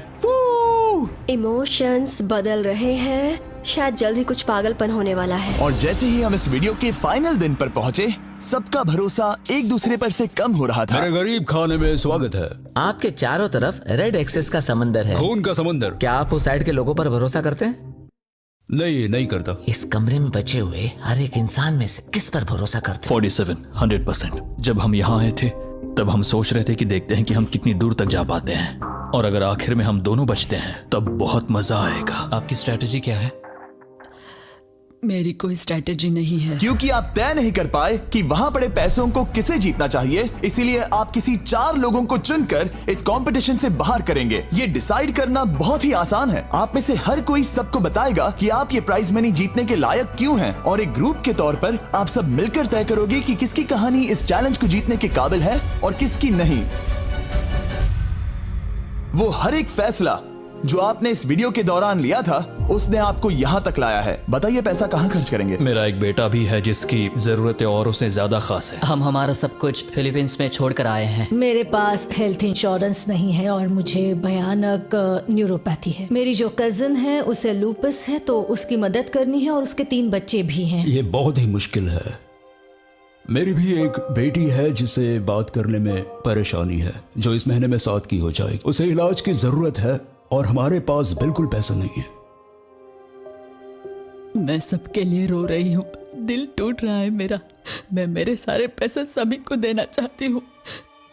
इमोशंस बदल रहे हैं, शायद जल्द ही कुछ पागलपन होने वाला है। और जैसे ही हम इस वीडियो के फाइनल दिन पर पहुंचे, सबका भरोसा एक दूसरे पर से कम हो रहा था। मेरे गरीब खाने में स्वागत है। आपके चारों तरफ रेड एक्सेस का समंदर है, खून का समंदर। क्या आप उस साइड के लोगों पर भरोसा करते हैं? नहीं करता। इस कमरे में बचे हुए हर एक इंसान में से किस पर भरोसा करते? 47 100%। जब हम यहाँ आए थे तब हम सोच रहे थे कि देखते हैं कि हम कितनी दूर तक जा पाते हैं, और अगर आखिर में हम दोनों बचते हैं तब बहुत मजा आएगा। आपकी स्ट्रेटेजी क्या है? मेरी कोई स्ट्रेटेजी नहीं है। क्योंकि आप तय नहीं कर पाए कि वहां पड़े पैसों को किसे जीतना चाहिए, इसीलिए आप किसी 4 लोगों को चुनकर इस कंपटीशन से बाहर करेंगे। ये डिसाइड करना बहुत ही आसान है। आप में से हर कोई सबको बताएगा कि आप ये प्राइज मनी जीतने के लायक क्यों हैं, और एक ग्रुप के तौर पर आप सब मिलकर तय करोगे कि किसकी कहानी इस चैलेंज को जीतने के काबिल है और किसकी नहीं। वो हर एक फैसला जो आपने इस वीडियो के दौरान लिया था, उसने आपको यहाँ तक लाया है। बताइए पैसा कहाँ खर्च करेंगे? मेरा एक बेटा भी है जिसकी जरूरतें औरों से ज्यादा खास है। हम हमारा सब कुछ फिलीपींस में छोड़कर आए हैं। मेरे पास हेल्थ इंश्योरेंस नहीं है और मुझे भयानक न्यूरोपैथी है। मेरी जो कजिन है उसे लूपस है, तो उसकी मदद करनी है, और उसके 3 बच्चे भी हैं। ये बहुत ही मुश्किल है। मेरी भी एक बेटी है जिसे बात करने में परेशानी है, जो इस महीने में 7 की हो जाएगी। उसे इलाज की जरूरत है और हमारे पास बिल्कुल पैसा नहीं है। मैं सबके लिए रो रही हूँ, दिल टूट रहा है मेरा। मैं मेरे सारे पैसे सभी को देना चाहती हूँ।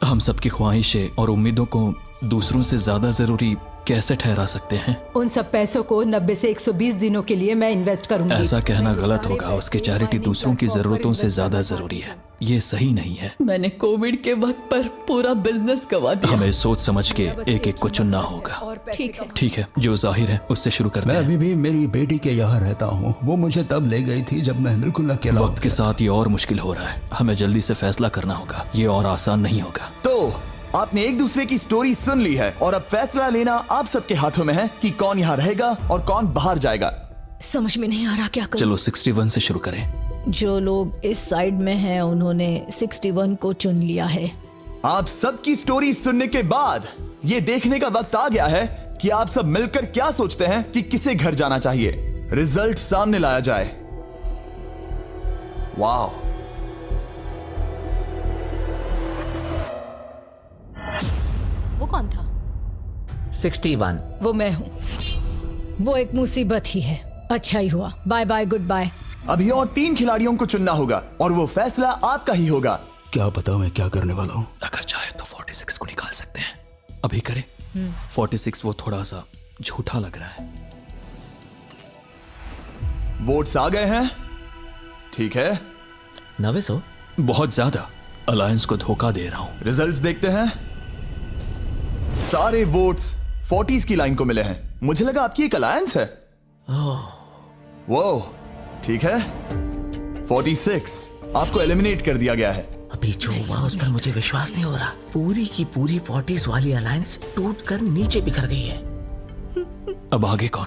हम सबकी ख्वाहिशें और उम्मीदों को दूसरों से ज्यादा जरूरी कैसे ठहरा सकते हैं? उन सब पैसों को 90 से 120 दिनों के लिए मैं इन्वेस्ट करूंगी। ऐसा कहना गलत होगा। उसकी चैरिटी दूसरों की जरूरतों से ज्यादा जरूरी है। ये सही नहीं है। मैंने कोविड के वक्त पर पूरा बिजनेस गवा दिया। हमें सोच समझ के एक एक को चुनना होगा। ठीक है, जो जाहिर है उससे शुरू करते हैं। मैं अभी भी मेरी बेटी के यहाँ रहता हूँ। वो मुझे तब ले गई थी जब मैं बिल्कुल अकेला। वक्त के साथ ये और मुश्किल हो रहा है। हमें जल्दी से फैसला करना होगा। ये और आसान नहीं होगा। तो आपने एक दूसरे की स्टोरी सुन ली है, और अब फैसला लेना आप सबके हाथों में है कि कौन यहाँ रहेगा और कौन बाहर जाएगा। समझ में नहीं आ रहा क्या करूं। चलो 61 से शुरू करें। जो लोग इस साइड में हैं उन्होंने 61 को चुन लिया है। आप सबकी स्टोरी सुनने के बाद ये देखने का वक्त आ गया है कि आप सब मिलकर क्या सोचते हैं कि किसे घर जाना चाहिए। रिजल्ट सामने लाया जाए। वाह, वो कौन था? 61। वो मैं हूँ। वो एक मुसीबत ही है। अच्छा ही हुआ। Bye bye, goodbye. अभी और 3 खिलाड़ियों को चुनना होगा और वो फैसला आपका ही होगा। क्या पता मैं क्या करने वाला हूँ। अगर चाहे तो 46 को निकाल सकते हैं। अभी करें। 46 वो थोड़ा सा झूठा लग रहा है। वोट्स आ गए हैं। ठीक है। 900 बहुत ज्यादा। अलायंस को धोखा दे रहा हूं। रिजल्ट्स देखते हैं। सारे वोट्स 40s की लाइन को मिले हैं। मुझे लगा आपकी एक अलायंस है। वो ठीक है। 46 आपको एलिमिनेट कर दिया गया है। अभी जो हुआ उस पर मुझे विश्वास नहीं हो रहा। पूरी की पूरी 40s वाली अलायंस टूटकर नीचे बिखर गई है। अब आगे कौन?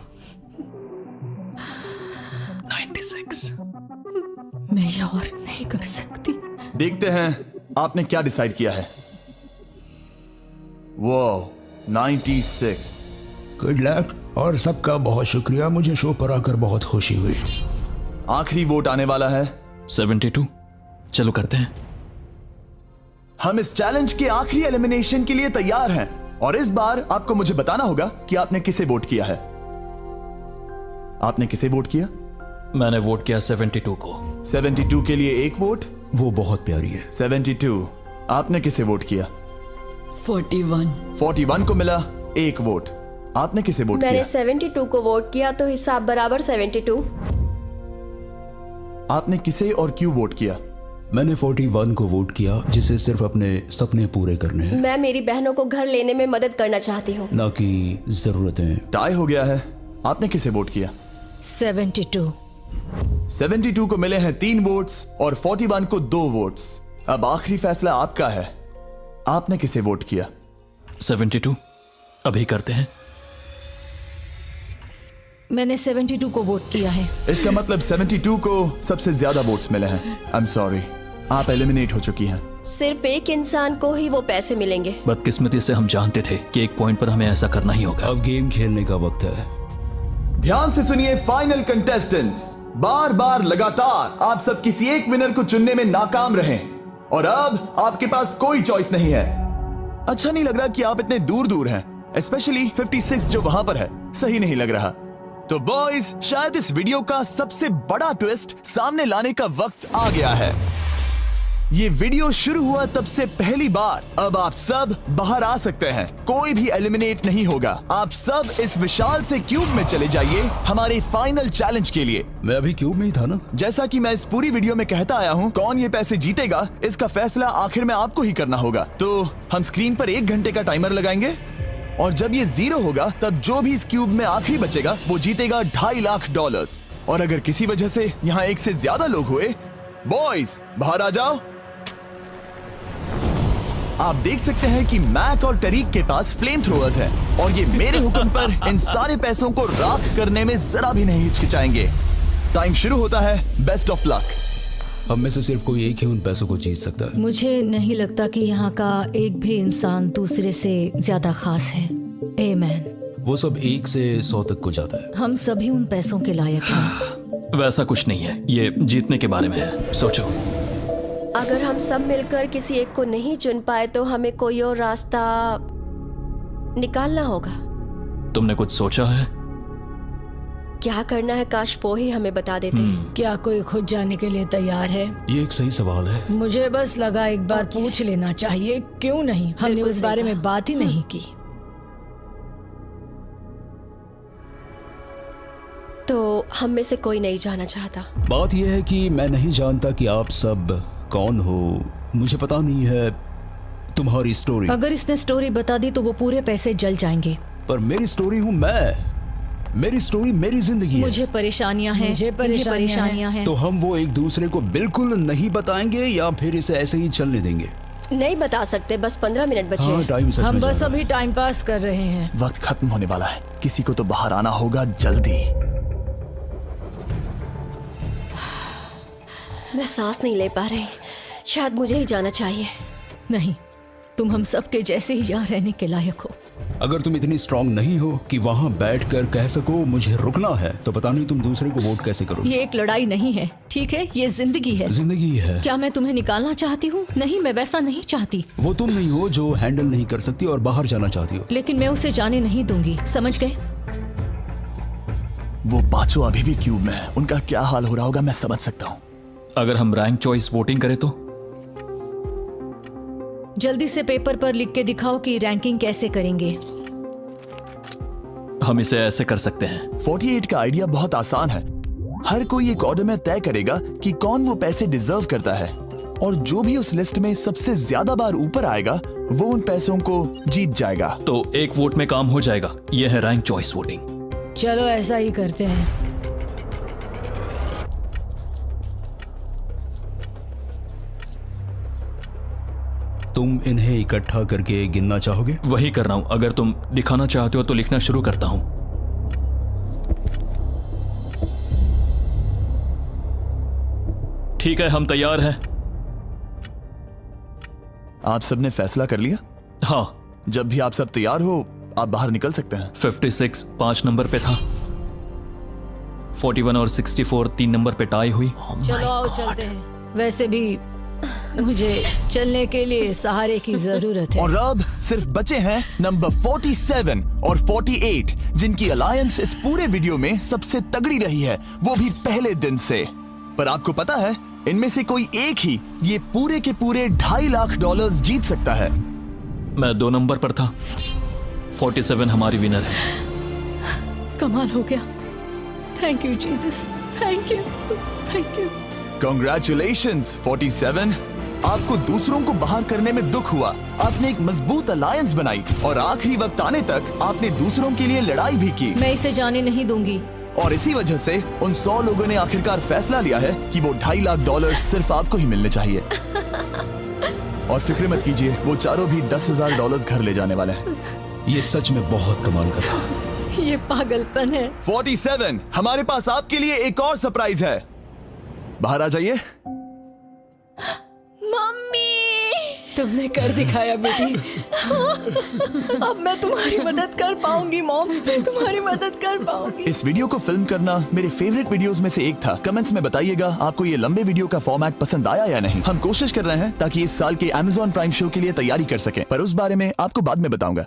96। मैं ये और नहीं कर सकती। देखते हैं आपने क्या डिसाइड किया है। वो 96। गुड लक और सबका बहुत शुक्रिया। मुझे शो पर आकर बहुत खुशी हुई। आखिरी वोट आने वाला है। 72। चलो करते हैं। हम इस चैलेंज के आखिरी एलिमिनेशन के लिए तैयार हैं, और इस बार आपको मुझे बताना होगा कि आपने किसे वोट किया है। आपने किसे वोट किया? मैंने वोट किया 72 को। 72 के लिए एक वोट। वो बहुत प्यारी है। 72। आपने किसे वोट किया? 41। 41 को मिला एक वोट। आपने किसे वोट किया? मैंने 72 को वोट किया, तो हिसाब बराबर 72। आपने किसे और क्यों वोट किया? मैंने 41 को वोट किया, जिसे सिर्फ अपने सपने पूरे करने हैं। मैं मेरी बहनों को घर लेने में मदद करना चाहती हूँ, ना कि जरूरतें। टाई हो गया है। आपने किसे वोट किया? 72। 72 को मिले हैं 3 वोट्स और 41 को 2 वोट्स। अब आखिरी फैसला आपका है। आपने किसे वोट किया? 72। अभी करते हैं। मैंने 72 को वोट किया है। इसका मतलब 72 को सबसे ज्यादा वोट्स मिले हैं। आई एम सॉरी, आप एलिमिनेट हो चुकी हैं। सिर्फ एक इंसान को ही वो पैसे मिलेंगे। बदकिस्मती से हम जानते थे कि एक पॉइंट पर हमें ऐसा करना ही होगा। अब गेम खेलने का वक्त है। ध्यान से सुनिए फाइनल कंटेस्टेंट्स, बार बार लगातार आप सब किसी एक विनर को चुनने में नाकाम रहे और अब आपके पास कोई चॉइस नहीं है। अच्छा नहीं लग रहा कि आप इतने दूर दूर हैं, स्पेशली 56 जो वहां पर है। सही नहीं लग रहा। तो बॉयज, शायद इस वीडियो का सबसे बड़ा ट्विस्ट सामने लाने का वक्त आ गया है। ये वीडियो शुरू हुआ तब से पहली बार। अब आप सब बाहर आ सकते हैं, कोई भी एलिमिनेट नहीं होगा। आप सब इस विशाल से क्यूब में चले जाइए हमारे फाइनल चैलेंज के लिए। मैं अभी क्यूब में ही था ना। जैसा कि मैं इस पूरी वीडियो में कहता आया हूँ, कौन ये पैसे जीतेगा इसका फैसला आखिर में आपको ही करना होगा। तो हम स्क्रीन पर 1 घंटे का टाइमर लगाएंगे और जब ये 0 होगा तब जो भी इस क्यूब में आखिरी बचेगा वो जीतेगा $2.5 लाख। और अगर किसी वजह से यहाँ 1 से ज्यादा लोग हुए, बॉयज बाहर आ जाओ। आप देख सकते हैं कि मैक और तरीक के पास फ्लेम थ्रोअर्स है और ये मेरे हुक्म पर इन सारे पैसों को राख करने में जरा भी नहीं हिचकिचाएंगे। टाइम शुरू होता है। Best of luck. अब में से सिर्फ कोई एक ही उन पैसों को जीत सकता है। मुझे नहीं लगता कि यहाँ का एक भी इंसान दूसरे से ज्यादा खास है। आमीन। वो सब 1 से 100 तक को जाता है। हम सभी उन पैसों के लायक हैं। वैसा कुछ नहीं है, ये जीतने के बारे में है। सोचो, अगर हम सब मिलकर किसी एक को नहीं चुन पाए तो हमें कोई और रास्ता निकालना होगा। तुमने कुछ सोचा है? क्या करना है, काश वो ही हमें बता देते। क्या कोई खुद जाने के लिए तैयार है? ये एक सही सवाल है। मुझे बस लगा एक बार पूछ लेना चाहिए। क्यों नहीं? हमने उस बारे में बात ही नहीं की। तो हम में से कोई नहीं जाना चाहता। बात यह है कि मैं नहीं जानता कि आप सब कौन हो। मुझे पता नहीं है तुम्हारी स्टोरी। अगर इसने स्टोरी बता दी तो वो पूरे पैसे जल जाएंगे। पर मेरी स्टोरी हूँ मैं। मेरी स्टोरी मेरी जिंदगी है। मुझे परेशानियां हैं। मुझे परेशानियां हैं। तो हम वो एक दूसरे को बिल्कुल नहीं बताएंगे या फिर इसे ऐसे ही चलने देंगे? नहीं बता सकते, बस 15 मिनट बचे। हाँ, टाइम सच में हम बस अभी टाइम पास कर रहे हैं। वक्त खत्म होने वाला है। किसी को तो बाहर आना होगा जल्दी। मैं सांस नहीं ले पा रही। शायद मुझे ही जाना चाहिए। नहीं, तुम हम सब के जैसे ही यहाँ रहने के लायक हो। अगर तुम इतनी स्ट्रांग नहीं हो कि वहाँ बैठकर कह सको मुझे रुकना है, तो पता नहीं तुम दूसरे को वोट कैसे करोगे। ये एक लड़ाई नहीं है, ठीक है? ये जिंदगी है। जिंदगी है। क्या मैं तुम्हें निकालना चाहती हूँ? नहीं, मैं वैसा नहीं चाहती। वो तुम नहीं हो जो हैंडल नहीं कर सकती और बाहर जाना चाहती हो। लेकिन मैं उसे जाने नहीं दूंगी, समझ गए? वो पांचों अभी भी क्यूब में है। उनका क्या हाल हो रहा होगा मैं समझ सकता हूँ। अगर हम रैंक चॉइस वोटिंग करें तो? जल्दी से पेपर पर लिख के दिखाओ कि रैंकिंग कैसे करेंगे। हम इसे ऐसे कर सकते हैं। 48 का आइडिया बहुत आसान है। हर कोई एक ऑर्डर में तय करेगा कि कौन वो पैसे डिजर्व करता है और जो भी उस लिस्ट में सबसे ज्यादा बार ऊपर आएगा वो उन पैसों को जीत जाएगा। तो एक वोट में काम हो जाएगा। यह है रैंक चॉइस वोटिंग। चलो ऐसा ही करते हैं। तुम इन्हें इकट्ठा करके गिनना चाहोगे? वही कर रहा हूं। अगर तुम दिखाना चाहते हो तो लिखना शुरू करता हूं। ठीक है, हम तैयार हैं। आप सबने फैसला कर लिया? हाँ। जब भी आप सब तैयार हो आप बाहर निकल सकते हैं। 56 5 नंबर पे था। 41 और 64 3 नंबर पे टाई हुई। चलो आओ चलते हैं। वैसे भी मुझे चलने के लिए सहारे की जरूरत है। और अब सिर्फ बचे हैं नंबर 47 और 48 जिनकी अलायंस इस पूरे वीडियो में सबसे तगड़ी रही है, वो भी पहले दिन से। पर आपको पता है इनमें से कोई एक ही ये पूरे के पूरे $2.5 लाख जीत सकता है। मैं 2 नंबर पर था। 47 हमारी विनर है। कमाल हो गया। Thank you Jesus, thank you, thank you. Congratulations 47। आपको दूसरों को बाहर करने में दुख हुआ। आपने एक मजबूत अलायंस बनाई और आखिरी वक्त आने तक आपने दूसरों के लिए लड़ाई भी की। मैं इसे जाने नहीं दूंगी। और इसी वजह से उन 100 लोगों ने आखिरकार फैसला लिया है कि वो $2.5 लाख सिर्फ आपको ही मिलने चाहिए। और फिक्र मत कीजिए, वो चारों भी $10,000 घर ले जाने वाले हैं। ये सच में बहुत कमाल का था। ये पागलपन है। 47, हमारे पास आपके लिए एक और सरप्राइज है। बाहर आ जाइए। मम्मी, तुमने कर दिखाया बेटी। अब मैं तुम्हारी मदद कर पाऊंगी मॉम, मैं तुम्हारी मदद कर पाऊंगी। इस वीडियो को फिल्म करना मेरे फेवरेट वीडियोस में से एक था। कमेंट्स में बताइएगा आपको ये लंबे वीडियो का फॉर्मेट पसंद आया या नहीं। हम कोशिश कर रहे हैं ताकि इस साल के Amazon प्राइम शो के लिए तैयारी कर सकें, पर उस बारे में आपको बाद में बताऊंगा।